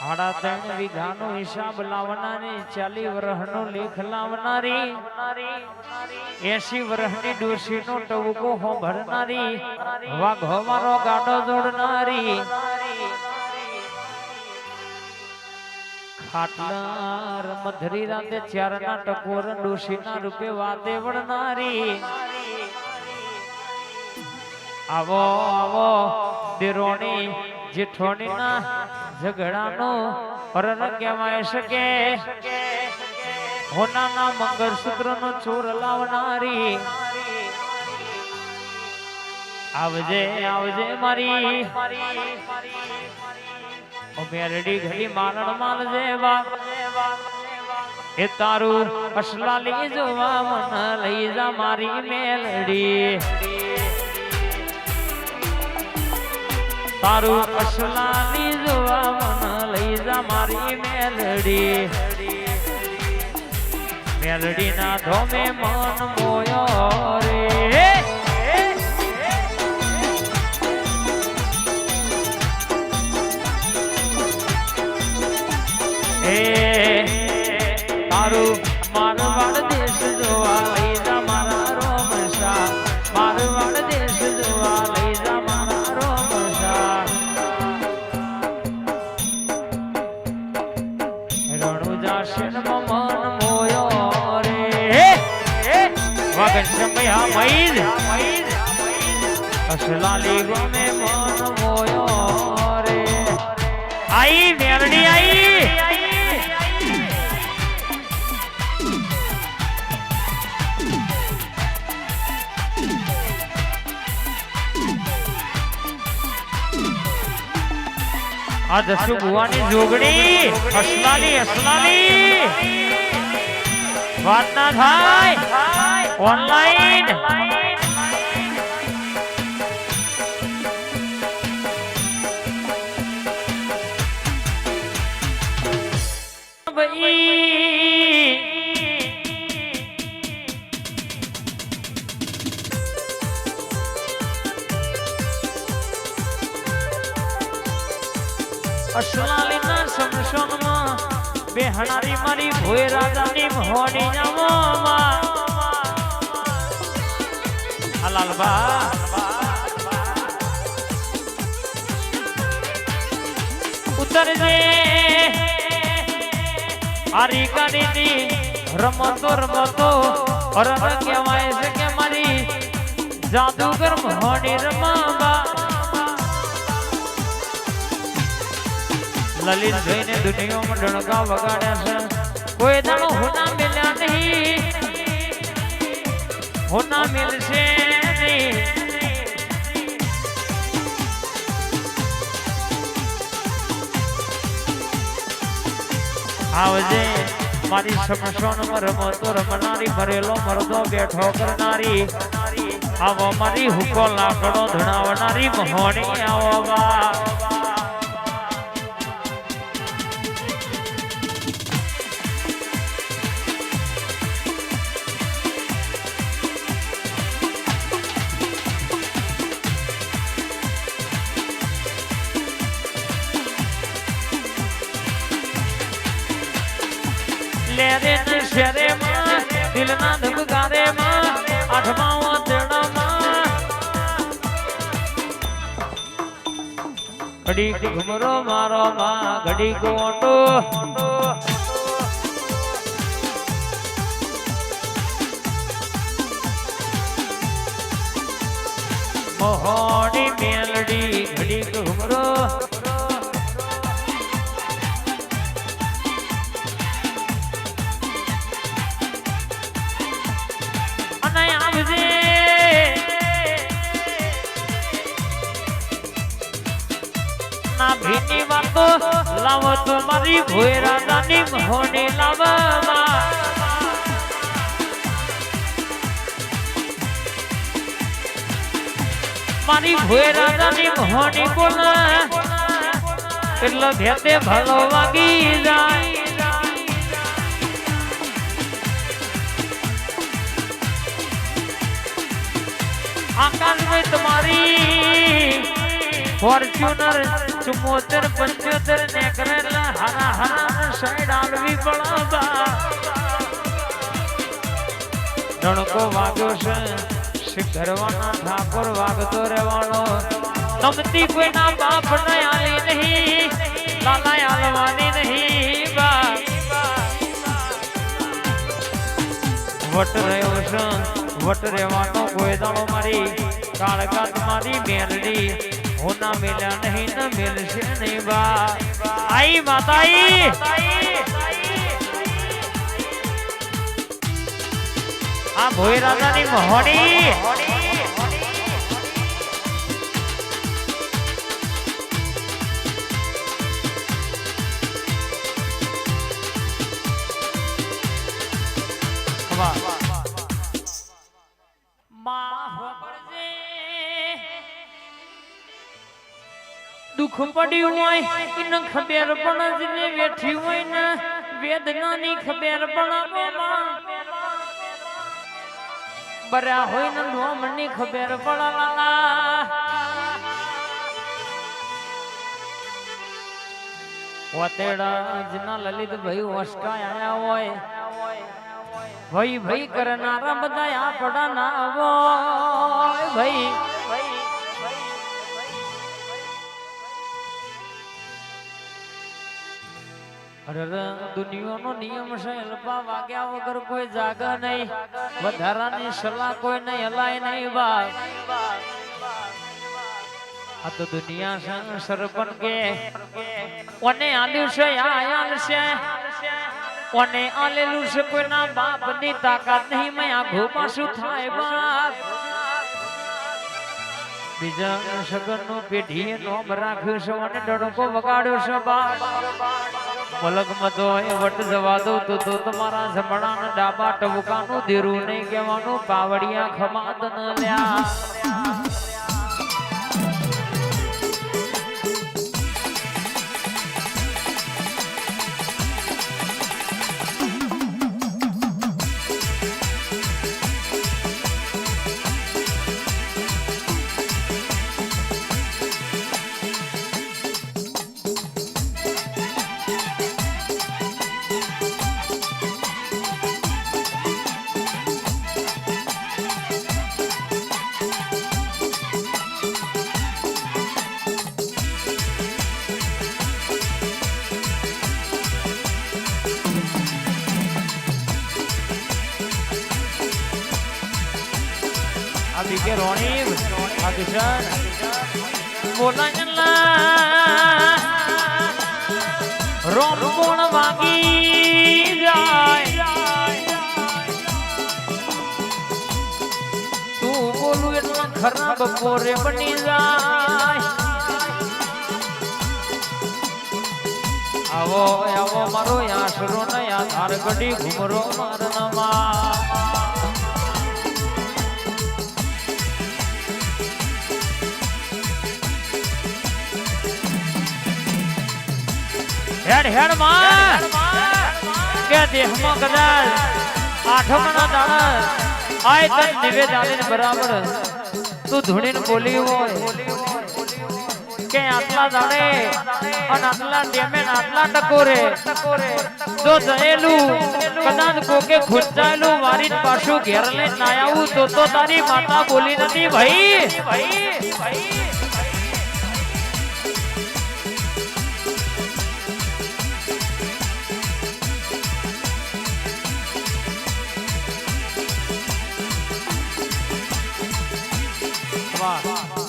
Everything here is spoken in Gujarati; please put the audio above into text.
આડા 3 વીઘાનો હિસાબ લાવનારી 40 વર્ષનો લેખ લાવનારી 80 વર્ષની ડોશીનો ટવકો હોભરનારી વાઘોમારો ગાડો જોડનારી ખાટલાર મધરી રાતે 4ના ટકોર ડોશીના રૂપે વાતે વળનારી આવો આવો દેરોણી જેઠોણીના ઝઘડાનો પરર કહેવાય શકે હોનાના મંગળસૂત્રનો ચોર લાવનારી આવજે આવજે મારી ઓ મેરડી ઘડી મારણ માલ જેવા એ તારું અસલાલી જોવા મન લઈ જા મારી મેલડી તારું અસલાલી જોવા મન લઈ જા મારી મેલડી મેલડી ના ધોમે મન મોયો રે તારું મારવાડ દેશ જોવા લઈ જા મારા રોમશા મારવાડ દેશ જોવા લઈ જા મારા રોમશા રણુજા શેર મન મોયો રે વગન સમયા મઈદ અસલાલી ગમે મન મોયો રે આઈ મેરડી આઈ આ દસુ ભુવાની જોગણી અસલાલી અસલાલી વાત ના થાય ઓનલાઈન અસલાલી ના સમસોનમાં બેહણારી મારી ભોય રાજાની મોહની જામોમાં હલાલબા ઉતરજે આરી ગાડીની રમતો રમતો અરણ કહેવાય છે કે મારી જાદુગર મોહની રમાબા લલિત જોઈને દુનિયામાં ડણકા વગાડ્યા છે કોઈ દાડો હોના મેલ્યા નહીં હોના મેલશે નહીં આવજે મારી સમસોનમાં રમતો રમનારી ભરેલો મરદો બેઠો કરનારી આવો મારી હુકો લાકડો ધણાવનારી મોહણી આવો બા લેરે ને શેરે માં દિલ ના ધબકારે માં આઠમા વાતડા માં ઘડી ઘુમરો મારો માં ઘડી કોટો મોહની મેલડી ઘડી ઘુમરો ભીની વાતો લાવો તો મારી ભોય રાજાની મોહની લાવવા મારી ભોય રાજાની મોહની બોલા એટલે ભેતે ભલો વાગી જાય આકાશ में तुम्हारी फॉर्च्यूनर 74 75 ને કરેલા હરા હરા સાઈડ આલવી પડવા નણકો વાગ્યો છે શિખરવાના ઠાકોર વાગતો રહેવાનો નમતી કોઈના બાપ ને આલી નહીં લાલા આલવાની નહીં બા વટ રહ્યો છે વટ રહેવાનો કોઈ દાડો મારી કાળગાત મારી મેલડી હું ના મેલ્યા નહીં ન મેલશે નહીં બા આઈ માતાઈ આ ભોઈ રાજાની મહોડી દુઃખ પડ્યું હોય એને ખબર પણ જ ને વેઠી હોય ને વેદનાની ખબર પણ બરા હોય ને નોમની ખબર પડલા ઓતેડા જના લલિતભાઈ ઓસ્કાય આયા હોય ભાઈ ભાઈ કરનારા બધા આપડા ના હોય ભાઈ દુનિયાનો નિયમ છે અલ્પા વાગ્યા વગર કોઈ જાગા નહીં વધારાની સલાહ કોઈ નહીં હલાય નહીં બા આ તો દુનિયા છે સરપન કે કોને આલ્યું છે આયાલ છે કોને આલેલું છે કોઈના બાપની તાકાત નહીં મેં આઘું પાછું થાય બાપ બીજા સગનનું પેઢીએ નોમ રાખ્યું છે અને ડડકો વગાડ્યો છે બાપ પલકમાં તો એ વટ જવા દો તો તમારા જમણા ડાબા ટબુકાનું દેરું નહીં કહેવાનું પાવડિયા ખમાત ન લ્યા अभी के रोनी किशन बोला रोम कोण वागी जाए तू बोलू इतना खराब पोरे बनी जाए आवो आवो मारो आसरो नया धार गडी घुमरो मारनमा हेड हेड मां के देह में कदाल आठमना दाड़ा आय तन निवेद आले बराबर तू धुणीन बोली होय के आटला दाड़े अन आटला टेमे आटला टकोरे जो जएलू कदाच कोके खुंचायलू मारी पाछू घेर ले ना आऊ तो तारी माता बोली नथी भाई वाह